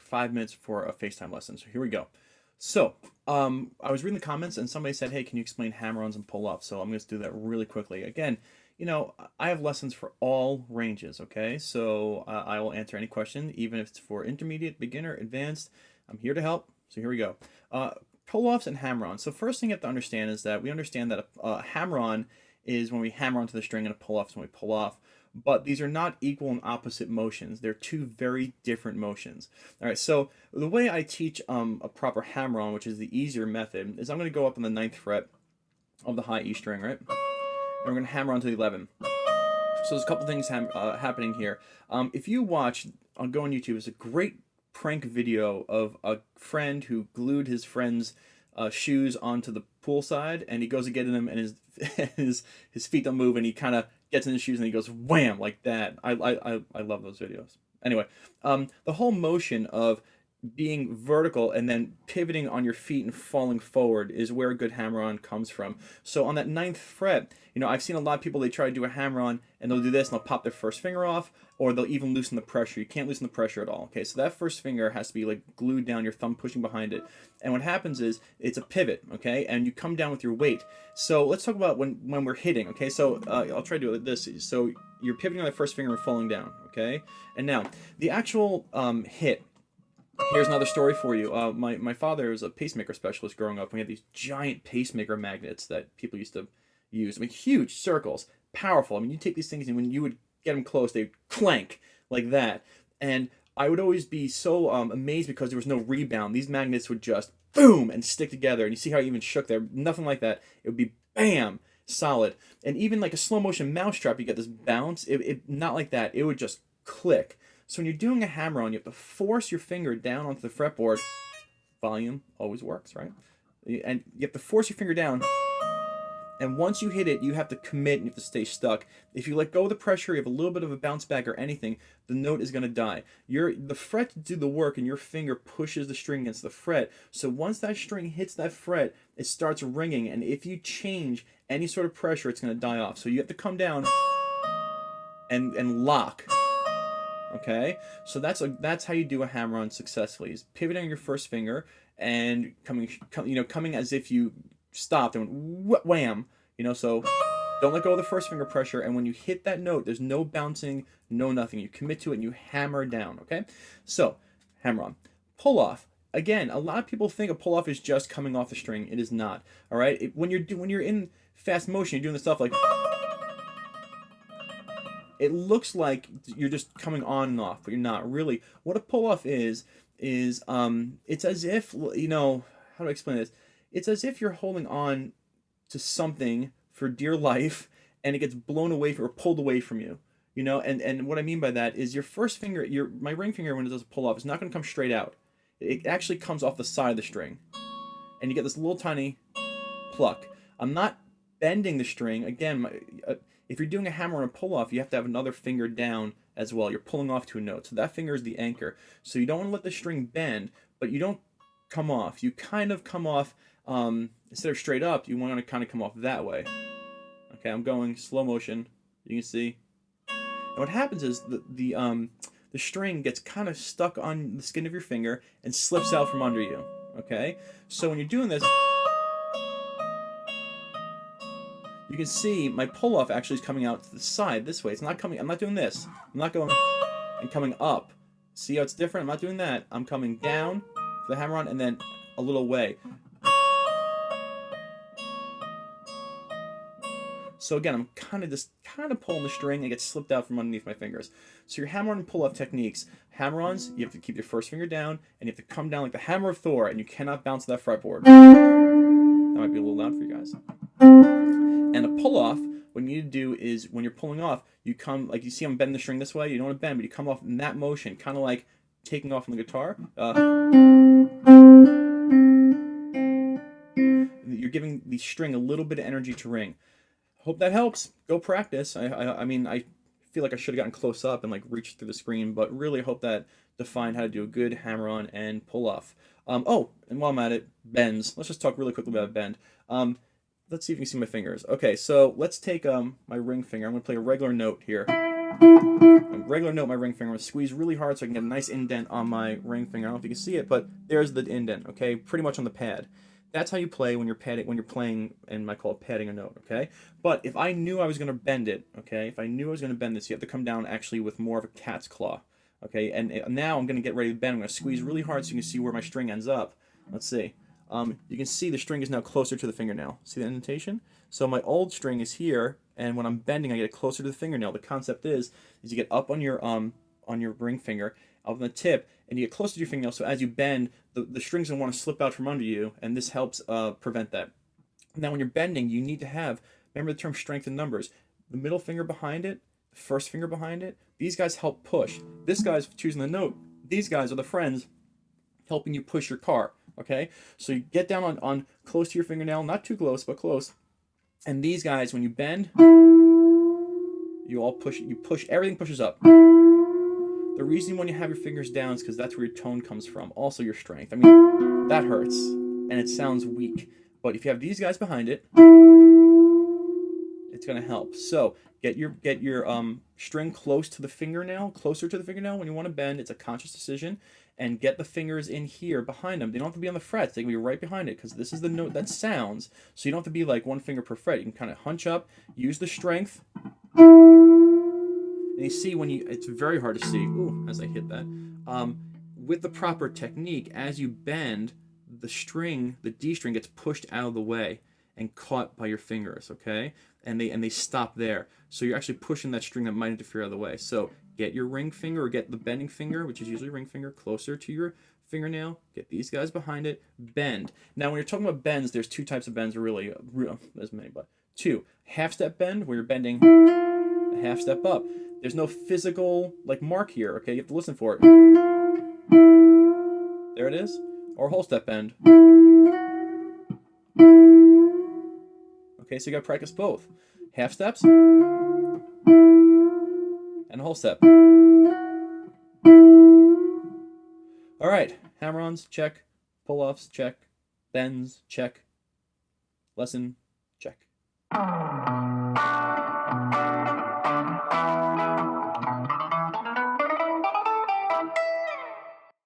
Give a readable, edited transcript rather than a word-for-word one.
5 minutes for a FaceTime lesson. So here we go. So I was reading the comments and somebody said, hey, can you explain hammer-ons and pull-offs? So I'm going to do that really quickly. Again, you know, I have lessons for all ranges, okay? So I will answer any question, even if it's for intermediate, beginner, advanced. I'm here to help. So here we go. Pull-offs and hammer-ons. So first thing you have to understand is that we understand that a hammer-on is when we hammer onto the string, and a pull-off is when we pull off. But these are not equal and opposite motions. They're two very different motions. All right, so the way I teach a proper hammer-on, which is the easier method, is I'm going to go up on the 9th fret of the high E string, right? And we're going to hammer onto the 11. So there's a couple things happening here. If you watch, I'll go on YouTube, there's a great prank video of a friend who glued his friend's shoes onto the pool side, and he goes to get in them, and his feet don't move, and he kind of gets in his shoes and he goes wham like that. I love those videos. Anyway, the whole motion of being vertical and then pivoting on your feet and falling forward is where a good hammer-on comes from. So on that 9th fret, you know, I've seen a lot of people, they try to do a hammer-on and they'll do this and they'll pop their first finger off, or they'll even loosen the pressure. You can't loosen the pressure at all. Okay, so that first finger has to be like glued down, your thumb pushing behind it. And what happens is it's a pivot, okay, and you come down with your weight. So let's talk about when we're hitting, okay? So I'll try to do it like this. So you're pivoting on that first finger and falling down, okay? And now the actual hit. Here's another story for you. My father was a pacemaker specialist growing up. We had these giant pacemaker magnets that people used to use. I mean, huge circles, powerful. I mean, you take these things and when you would get them close, they'd clank like that. And I would always be so amazed because there was no rebound. These magnets would just boom and stick together. And you see how it even shook there. Nothing like that. It would be bam, solid. And even like a slow motion mousetrap, you get this bounce. It not like that. It would just click. So when you're doing a hammer-on, you have to force your finger down onto the fretboard. Volume always works, right? And you have to force your finger down. And once you hit it, you have to commit and you have to stay stuck. If you let go of the pressure, you have a little bit of a bounce back or anything, the note is going to die. The fret to do the work and your finger pushes the string against the fret. So once that string hits that fret, it starts ringing. And if you change any sort of pressure, it's going to die off. So you have to come down and lock. Okay, so that's how you do a hammer-on successfully. Is pivoting your first finger and coming as if you stopped and went wham. You know, so don't let go of the first finger pressure. And when you hit that note, there's no bouncing, no nothing. You commit to it and you hammer down. Okay, so hammer-on, pull-off. Again, a lot of people think a pull-off is just coming off the string. It is not. All right, when you're in fast motion, you're doing the stuff like. It looks like you're just coming on and off, but you're not really. What a pull-off is it's as if, you know, how do I explain this? It's as if you're holding on to something for dear life and it gets blown away or pulled away from you. You know, and what I mean by that is your first finger, my ring finger when it does a pull-off is not going to come straight out. It actually comes off the side of the string. And you get this little tiny pluck. I'm not bending the string. Again, if you're doing a hammer and a pull-off, you have to have another finger down as well. You're pulling off to a note. So that finger is the anchor. So you don't want to let the string bend, but you don't come off. You kind of come off, instead of straight up, you want to kind of come off that way. Okay, I'm going slow motion. You can see. And what happens is the string gets kind of stuck on the skin of your finger and slips out from under you. Okay? So when you're doing this, you can see my pull-off actually is coming out to the side this way. It's not coming, I'm not doing this. I'm not going and coming up. See how it's different? I'm not doing that. I'm coming down for the hammer-on and then a little away. So again, I'm kind of pulling the string and it gets slipped out from underneath my fingers. So your hammer-on and pull-off techniques. Hammer-ons, you have to keep your first finger down and you have to come down like the hammer of Thor and you cannot bounce that fretboard. That might be a little loud for you guys. And a pull-off, what you need to do is when you're pulling off, you come, like you see I'm bending the string this way, you don't want to bend, but you come off in that motion, kind of like taking off on the guitar. You're giving the string a little bit of energy to ring. Hope that helps. Go practice. I mean, I feel like I should have gotten close up and like reached through the screen, but really hope that defined how to do a good hammer-on and pull-off. Oh, and while I'm at it, bends. Let's just talk really quickly about a bend. Let's see if you can see my fingers. Okay, so let's take my ring finger. I'm going to play a regular note here. A regular note, my ring finger. I'm going to squeeze really hard so I can get a nice indent on my ring finger. I don't know if you can see it, but there's the indent, okay? Pretty much on the pad. That's how you play when you're playing, and I call it padding a note, okay? But if I knew I was going to bend it, okay? If I knew I was going to bend this, you have to come down actually with more of a cat's claw, okay? And now I'm going to get ready to bend. I'm going to squeeze really hard so you can see where my string ends up. Let's see. You can see the string is now closer to the fingernail. See the indentation? So my old string is here, and when I'm bending, I get closer to the fingernail. The concept is you get up on your ring finger, up on the tip, and you get closer to your fingernail. So as you bend, the string's gonna want to slip out from under you, and this helps prevent that. Now, when you're bending, you need to have, remember the term strength in numbers. The middle finger behind it, the first finger behind it. These guys help push. This guy's choosing the note. These guys are the friends helping you push your car. Okay, so you get down on close to your fingernail, not too close, but close. And these guys, when you bend, everything pushes up. The reason when you have your fingers down is because that's where your tone comes from. Also your strength. I mean, that hurts and it sounds weak. But if you have these guys behind it, it's gonna help. So get your string closer to the fingernail when you want to bend. It's a conscious decision. And get the fingers in here behind them. They don't have to be on the frets. They can be right behind it because this is the note that sounds. So you don't have to be like one finger per fret. You can kind of hunch up, use the strength. And you see it's very hard to see, as I hit that. With the proper technique, as you bend, the D string gets pushed out of the way and caught by your fingers, okay? And they stop there. So you're actually pushing that string that might interfere out of the way. So get your ring finger, or get the bending finger, which is usually ring finger, closer to your fingernail. Get these guys behind it. Bend. Now, when you're talking about bends, there's two types of bends, really. There's many, but two. Half-step bend, where you're bending a half step up. There's no physical mark here, okay? You have to listen for it. There it is. Or whole step bend. Okay, so you got to practice both. Half steps and a whole step. All right, hammer-ons, check. Pull-offs, check. Bends, check. Lesson, check.